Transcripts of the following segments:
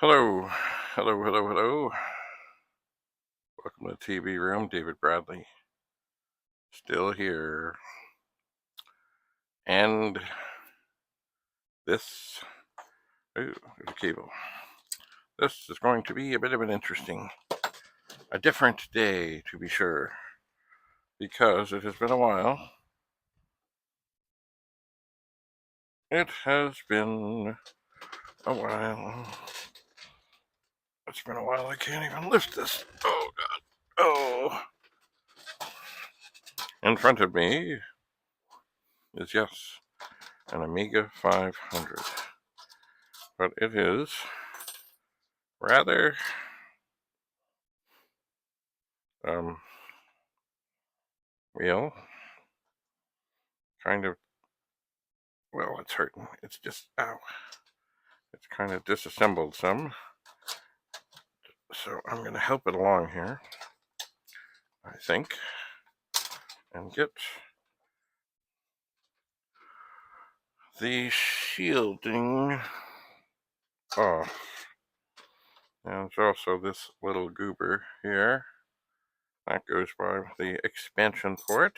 Hello, hello, hello, hello. Welcome to the TV room. David Bradley, still here. And this, ooh, there's a cable. This is going to be a bit of an interesting, a different day to be sure, because it has been a while. It has been a while. It's been a while. I can't even lift this. Oh, God. Oh. In front of me is, yes, an Amiga 500. But it is rather well, kind of, well, it's hurting. It's just, ow. It's kind of disassembled some. So I'm going to help it along here, I think, and get the shielding off. And there's also this little goober here. That goes by the expansion port.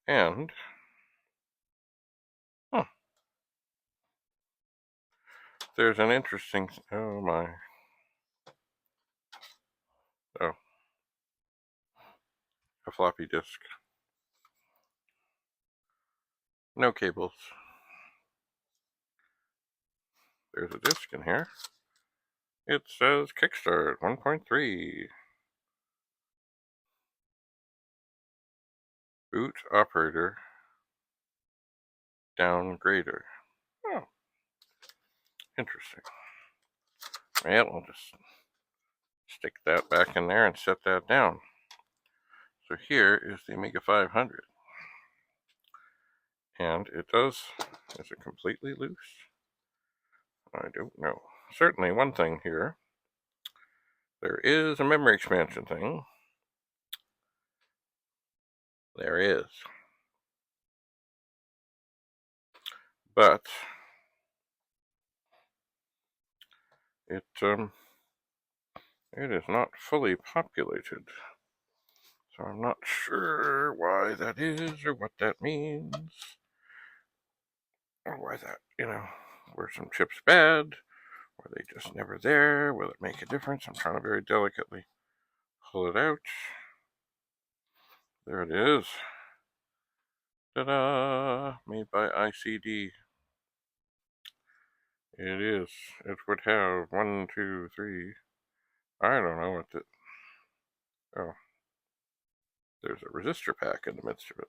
And, there's an interesting, oh my, oh, a floppy disk. No cables. There's a disk in here. It says Kickstart 1.3. Boot operator downgrader. Oh, interesting. Well, I'll just stick that back in there and set that down. So here is the Amiga 500. And it does, is it completely loose? I don't know. Certainly one thing here, there is a memory expansion thing. There is. But it is not fully populated. So I'm not sure why that is or what that means. Or why that, were some chips bad? Were they just never there? Will it make a difference? I'm trying to very delicately pull it out. There it is. Ta-da! Made by ICD. It is. It would have 1, 2, 3. I don't know what the... Oh. There's a resistor pack in the midst of it.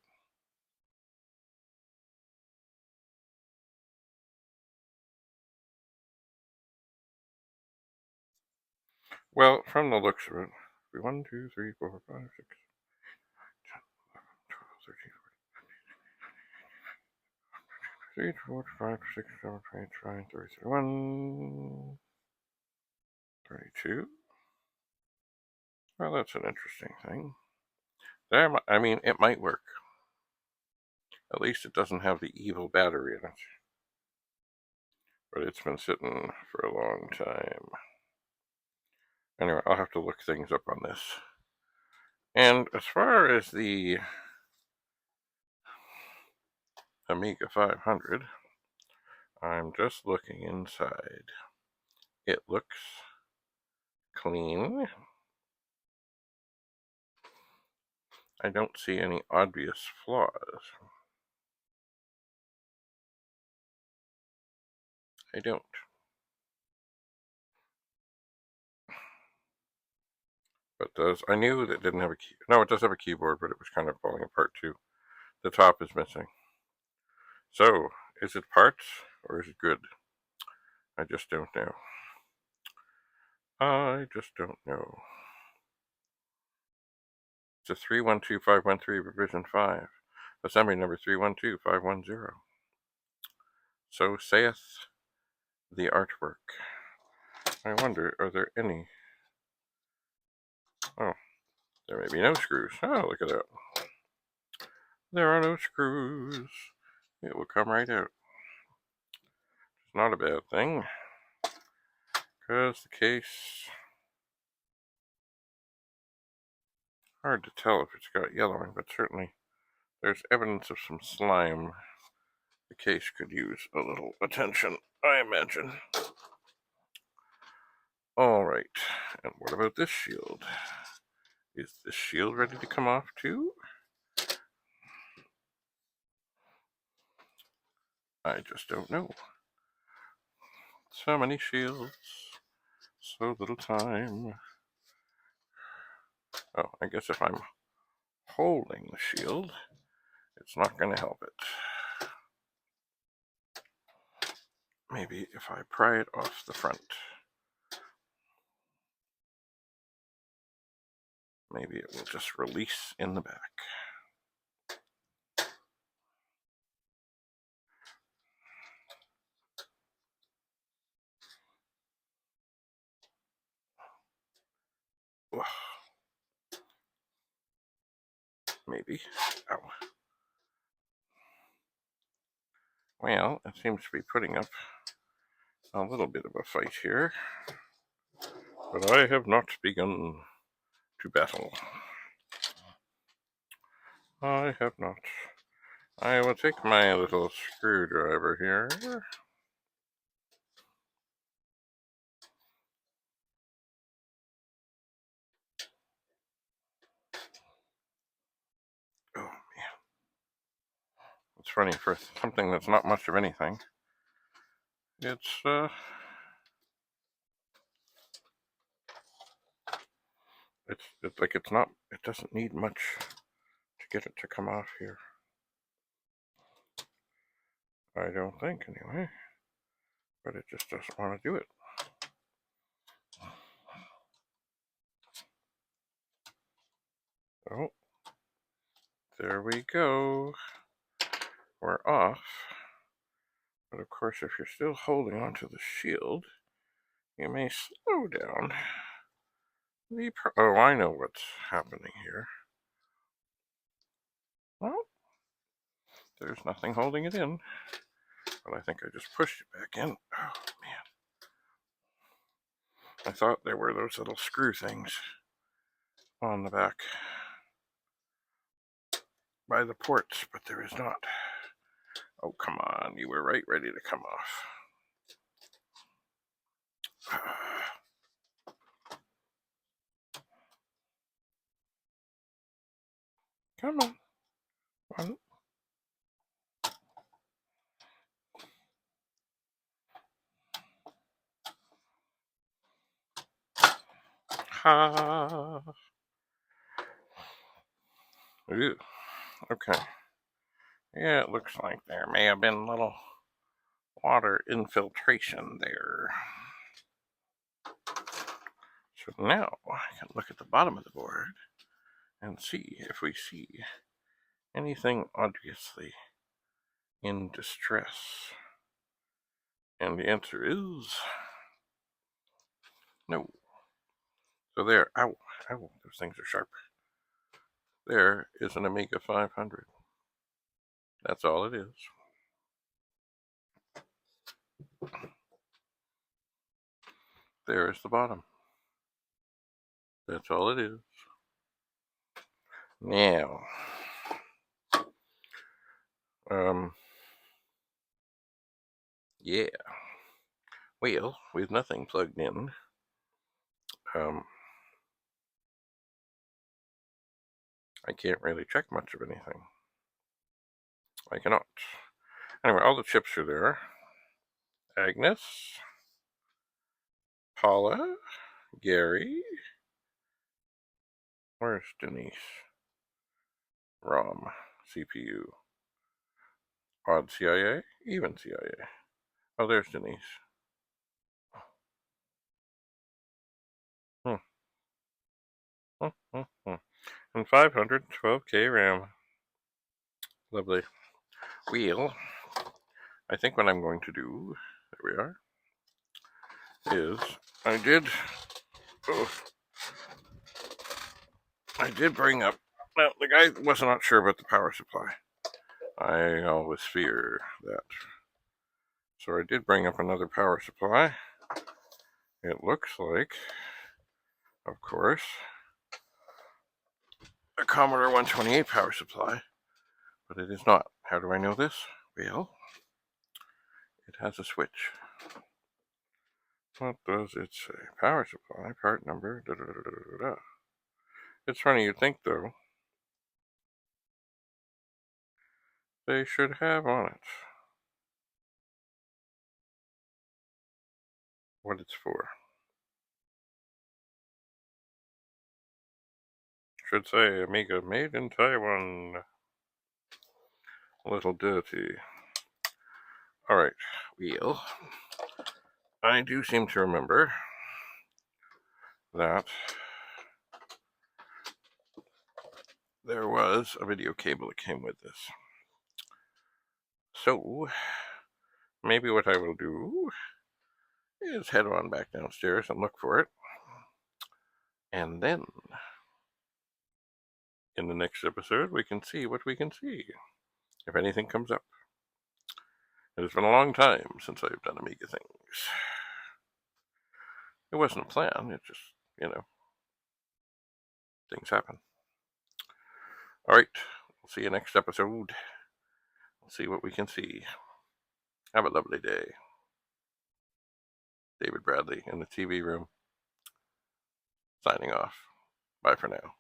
Well, from the looks of it, 1, 2, 3, 4, 5, 6, 10, 11, 12, 13, 14, 4, 5, 6, 7, 8, 9, 30, 31, 32. Well, that's an interesting thing. I mean, it might work. At least it doesn't have the evil battery in it. But it's been sitting for a long time. Anyway, I'll have to look things up on this. And as far as the Amiga 500, I'm just looking inside. It looks clean. I don't see any obvious flaws. I don't. But I knew that it didn't have a key. No, it does have a keyboard, but it was kind of falling apart too. The top is missing. So, is it parts or is it good? I just don't know. I just don't know. It's a 312513 revision 5. Assembly number 312510. So saith the artwork. I wonder, are there any? Oh, there may be no screws. Oh, look at that. There are no screws. It will come right out. It's not a bad thing, because the case, hard to tell if it's got yellowing, but certainly there's evidence of some slime. The case could use a little attention, I imagine. All right, and what about this shield? Is this shield ready to come off too? I just don't know. So many shields, so little time. Oh, I guess if I'm holding the shield, it's not going to help it. Maybe if I pry it off the front. Maybe it will just release in the back. Ugh. Maybe. Ow. Well, it seems to be putting up a little bit of a fight here. But I have not begun to battle. I have not. I will take my little screwdriver here. Oh man. It's funny, for something that's not much of anything. It's like it's not, it doesn't need much to get it to come off here. I don't think, anyway. But it just doesn't want to do it. Oh, there we go. We're off. But of course, if you're still holding onto the shield, you may slow down the oh, I know what's happening here. Well, there's nothing holding it in. But I think I just pushed it back in. Oh, man. I thought there were those little screw things on the back by the ports, but there is not. Oh, come on. You were right ready to come off. Come on. One. Ha. Ooh. Okay. Yeah, it looks like there may have been a little water infiltration there. So now I can look at the bottom of the board and see if we see anything obviously in distress. And the answer is no. So there, ow, ow, those things are sharp. There is an Amiga 500. That's all it is. There is the bottom. That's all it is. Now, yeah. Well, with nothing plugged in, I can't really check much of anything. I cannot. Anyway, all the chips are there. Agnes, Paula, Gary. Where's Denise? ROM, CPU. Odd CIA, even CIA. Oh, there's Denise. And 512K RAM. Lovely. Well, I think what I'm going to do, there we are, is I did bring up, well, the guy was not sure about the power supply. I always fear that So I did bring up another power supply. It looks like, of course, a Commodore 128 power supply, but it is not. How do I know this? Well, it has a switch. What does it say? Power supply, part number, da da da da da da. It's funny, you'd think, though, they should have on it what it's for. Should say Amiga made in Taiwan. A little dirty. Alright, well, I do seem to remember that there was a video cable that came with this. So, maybe what I will do is head on back downstairs and look for it. And then, in the next episode, we can see what we can see, if anything comes up. It has been a long time since I've done Amiga things. It wasn't a plan, it just, things happen. Alright, we'll see you next episode. We'll see what we can see. Have a lovely day. David Bradley in the TV room, signing off. Bye for now.